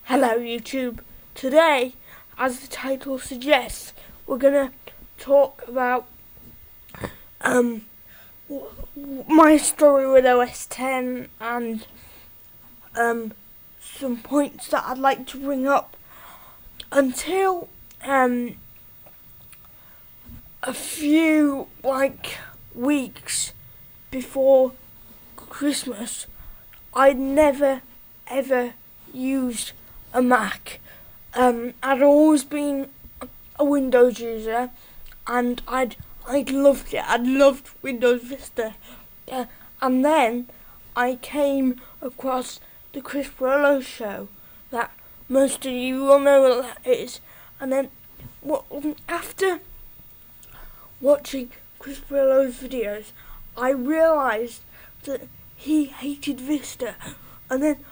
Hello YouTube. Today, as the title suggests, we're gonna talk about my story with OS X and some points that I'd like to bring up. Until a few weeks before Christmas, I'd never ever used a Mac. I'd always been a Windows user, and I'd loved it. I'd loved Windows Vista, and then I came across the Chris Brollo show that most of you will know what that is. And then after watching Chris Brollo's videos, I realised that he hated Vista, and then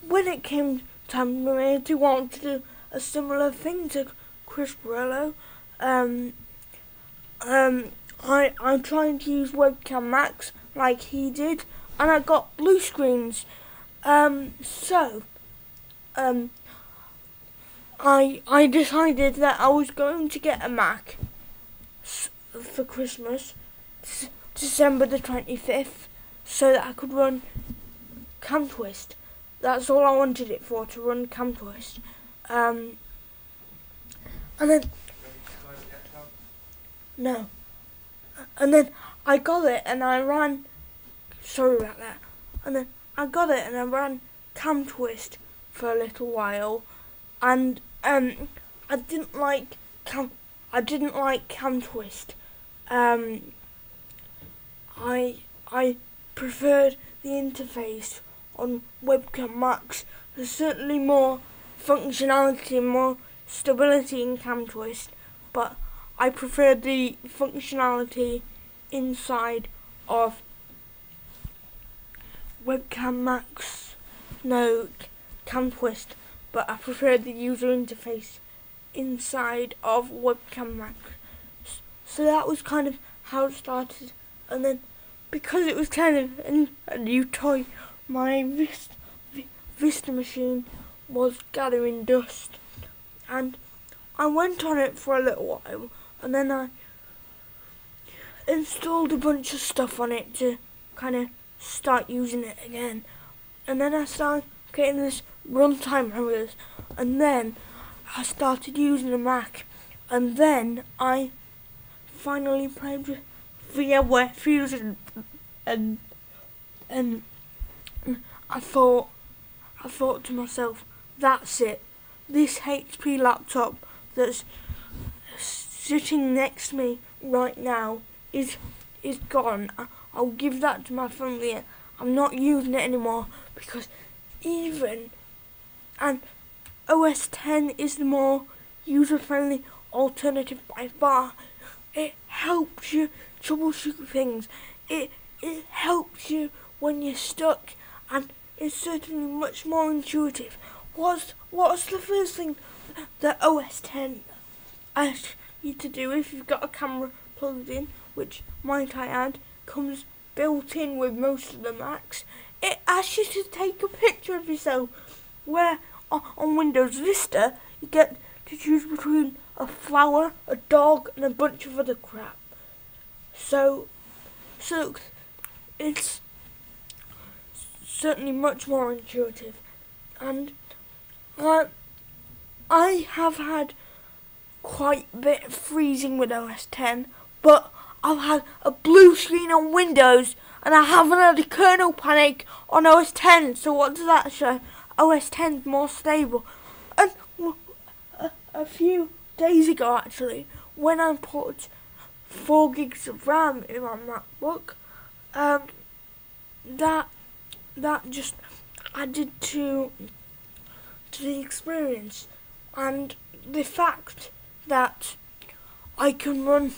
when it came time for me to want to do a similar thing to Chris Brollo, I tried to use Webcam Max like he did, and I got blue screens. I decided that I was going to get a Mac for Christmas, December the 25th, so that I could run CamTwist. That's all I wanted it for, to run CamTwist. And then no, and then I got it and I ran. Sorry about that. And then I got it and I ran CamTwist for a little while, and I didn't like CamTwist. I preferred the interface on Webcam Max. There's certainly more functionality, more stability in CamTwist, but I preferred the functionality inside of Webcam Max. No, CamTwist, but I preferred the user interface inside of Webcam Max. So that was kind of how it started, and then because it was kind of a new toy, my Vista machine was gathering dust, and I went on it for a little while, and then I installed a bunch of stuff on it to kind of start using it again, and then I started getting this runtime errors, and then I started using a Mac, and then I finally played with VMware Fusion, and I thought to myself, that's it. This HP laptop that's sitting next to me right now is gone. I'll give that to my family. I'm not using it anymore, because and OS X is the more user-friendly alternative by far. It helps you troubleshoot things. It helps you when you're stuck, and it's certainly much more intuitive. What's the first thing that OS X asks you to do if you've got a camera plugged in, which, might I add, comes built in with most of the Macs? It asks you to take a picture of yourself, where on Windows Vista you get to choose between a flower, a dog, and a bunch of other crap. So it's certainly much more intuitive, and I have had quite a bit of freezing with OS X, but I've had a blue screen on Windows, and I haven't had a kernel panic on OS X. So what does that show? OS X is more stable. And a few days ago, actually, when I put 4 gigs of RAM in my MacBook, that just added to the experience, and the fact that I can run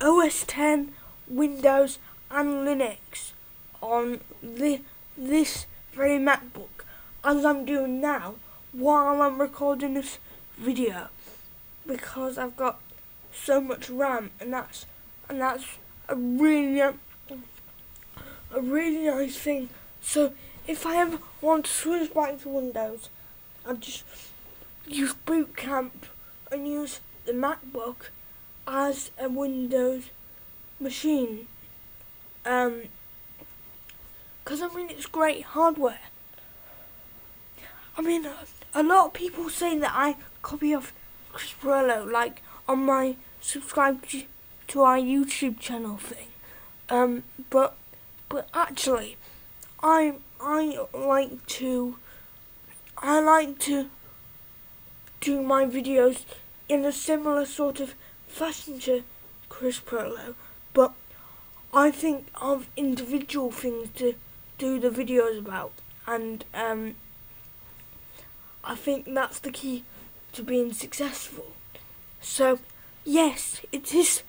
OS X, Windows and Linux on this very MacBook, as I'm doing now while I'm recording this video, because I've got so much RAM, and that's a really nice thing. So if I ever want to switch back to Windows, I just use Boot Camp and use the MacBook as a Windows machine. Because I mean, it's great hardware. I mean, a lot of people say that I copy off Chris Pirillo, like on my subscribe to our YouTube channel thing. But actually, I like to do my videos in a similar sort of fashion to Chris Pirillo, but I think of individual things to do the videos about, and I think that's the key to being successful. So yes, it is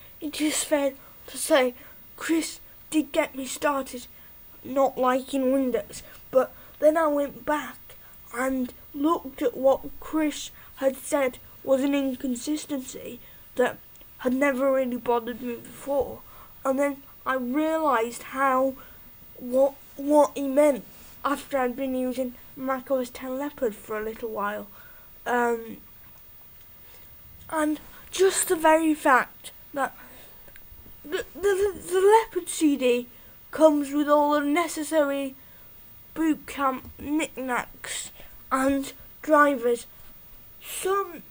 fair to say Chris did get me started not liking Windows, but then I went back and looked at what Chris had said was an inconsistency that had never really bothered me before, and then I realised what he meant after I'd been using macOS 10 Leopard for a little while. And just the very fact that the Leopard CD comes with all the necessary Boot Camp knickknacks and drivers. Some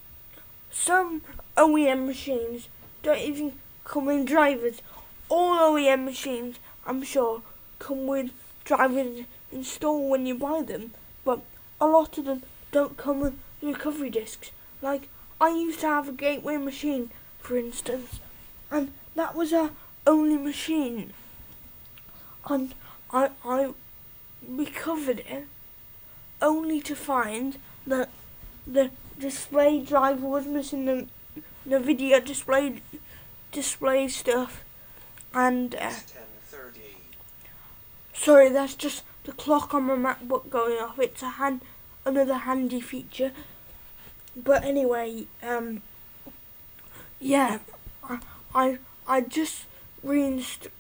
OEM machines don't even come with drivers. All OEM machines, I'm sure, come with drivers installed when you buy them, but a lot of them don't come with recovery discs. Like, I used to have a Gateway machine, for instance, and that was our only machine, and I recovered it only to find that the display driver was missing the video display stuff, and sorry, that's just the clock on my MacBook going off. It's another handy feature. But anyway, yeah, I just reinstalled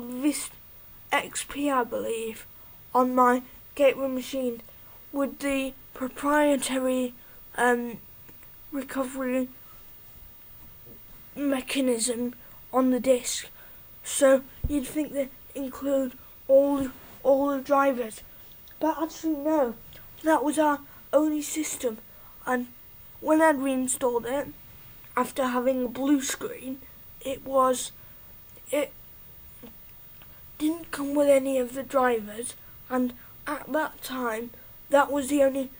Vista XP, I believe, on my Gateway machine with the proprietary recovery mechanism on the disk. So you'd think they include all the drivers, but actually no, that was our only system. And when I'd reinstalled it after having a blue screen, it didn't come with any of the drivers, and at that time that was the only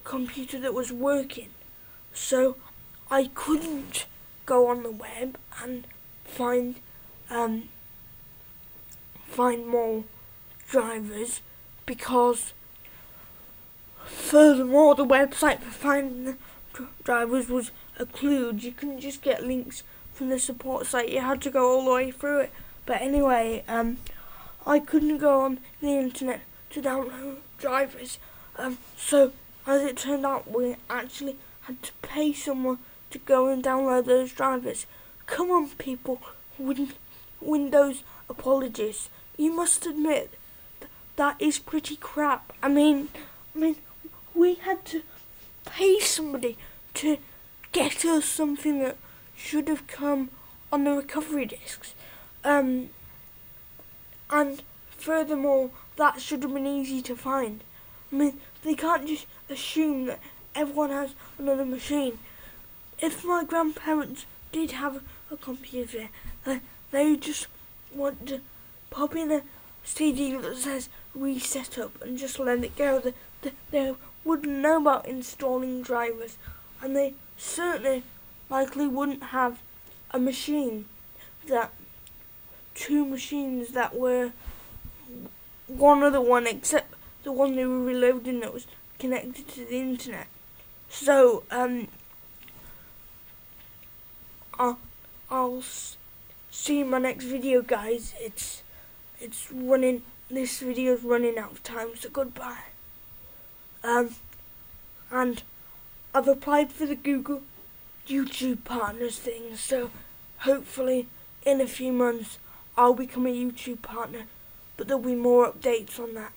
computer that was working, so I couldn't go on the web and find more drivers, because furthermore the website for finding the drivers was a kludge. You couldn't just get links from the support site, you had to go all the way through it. But anyway, I couldn't go on the internet to download drivers, so as it turned out, we actually had to pay someone to go and download those drivers. Come on, people, Windows apologists, you must admit that is pretty crap. I mean, we had to pay somebody to get us something that should have come on the recovery discs. And furthermore, that should have been easy to find. I mean, they can't just assume that everyone has another machine. If my grandparents did have a computer, they just want to pop in a CD that says reset up and just let it go. They wouldn't know about installing drivers, and they certainly likely wouldn't have two machines that were one other one, except the one they were reloading that was connected to the internet. So I'll see you in my next video, guys. It's running. This video's running out of time, so goodbye. And I've applied for the Google YouTube Partners thing, so hopefully in a few months I'll become a YouTube partner, but there'll be more updates on that.